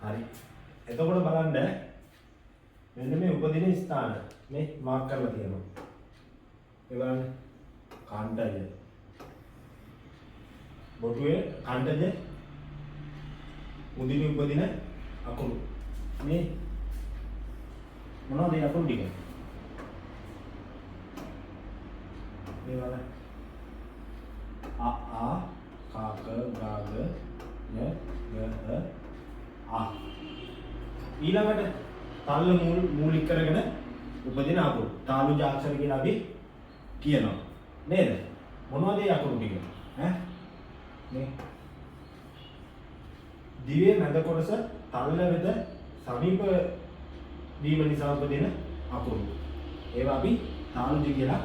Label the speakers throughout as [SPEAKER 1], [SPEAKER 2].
[SPEAKER 1] හරි. එතකොට බලන්න මෙන්න මේ උපදින ස්ථාන මේ මාක් කරලා තියෙනවා. ඒ බලන්න කාණ්ඩය. බොටුවේ කාණ්ඩය මුදිනේ උපදින අකුරු. මේ මොනවද මේ අකුරු ටික? මේ බලන්න. a ka ka ga ga ya ya a ඊළඟට තල්ල මූලික කරගෙන උපදින අකුරු තාලු ජාක්ෂර කියලා අපි කියනවා නේද මොනවද මේ අකුරු ටික ඈ මේ දිවේ මැද කොටස තල්ල වෙත සමීප වීම නිසා උපදින අකුරු ඒවා අපි තාලුජ කියලා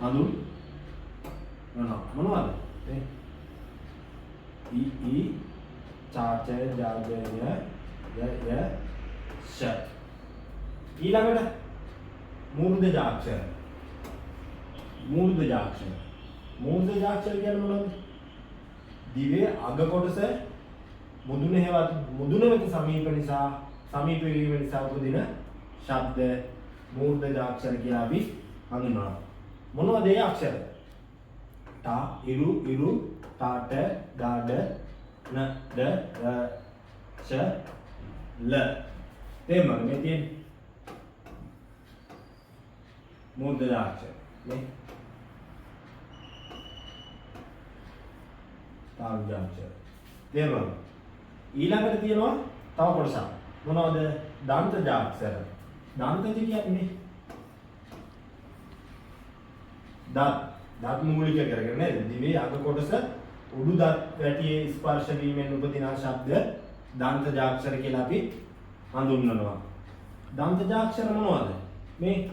[SPEAKER 1] හඳුන්වනවා මොනවද මේ ඊ චා ච ජා ජ ය ෂ ඊළඟට මූර්ධ ජාක්ෂර කියන්නේ මොනවද? දිවේ අග කොටස මුදුන වෙත සමීප වීම නිසා උපදින ශබ්ද මූර්ධ ජාක්ෂර කියලා අපි හඳුන්වනවා. මොනවද ඒ අක්ෂර? තා ඉරු තාට ඩාඩ න ඩ ෂ ල තේරුණාද මේ තියෙන්නේ මූර්ධ ජාක්ෂර මේ තාලු ජාක්ෂර තේරුණාද ඊළඟට තියෙනවා තව කොටසක් මොනවද දන්ත ජාක්ෂර දන්තජ කියන්නේ දත් මූලික කරගෙන නේද දිවේ අග කොටස උඩු දත් වැටියේ ස්පර්ශ වීමෙන් උපදින ශබ්ද දන්ත ජාක්ෂර කියලා අපි හඳුන්වනවා. දන්ත ජාක්ෂර මොනවද? මේ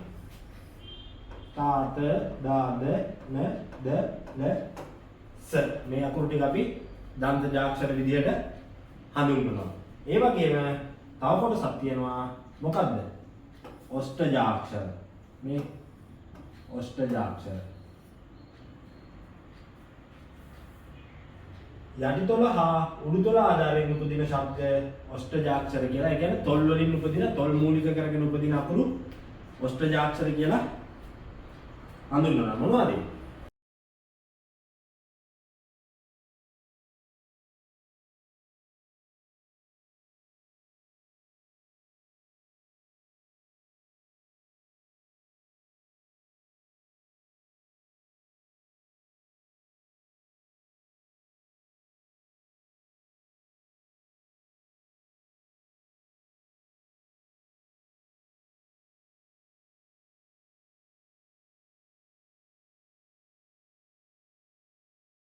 [SPEAKER 1] තාත දාද න ද ල ස මේ අකුරු ටික අපි දන්ත ජාක්ෂර විදිහට හඳුන්වනවා. ඒ වගේම තව කොටසක් තියෙනවා මොකද්ද? ඔෂ්ඨ ජාක්ෂර. මේ ඔෂ්ඨ ජාක්ෂර. යටිතොල හා උඩුතොල ආධාරයෙන් උපදින ශබ්ද ඔෂ්ඨ ජාක්ෂර කියලා. ඒ කියන්නේ තොල් වලින් උපදින තොල් මූලික කරගෙන උපදින අකුරු ඔෂ්ඨ ජාක්ෂර කියලා හඳුන්වනවා. මොනවද?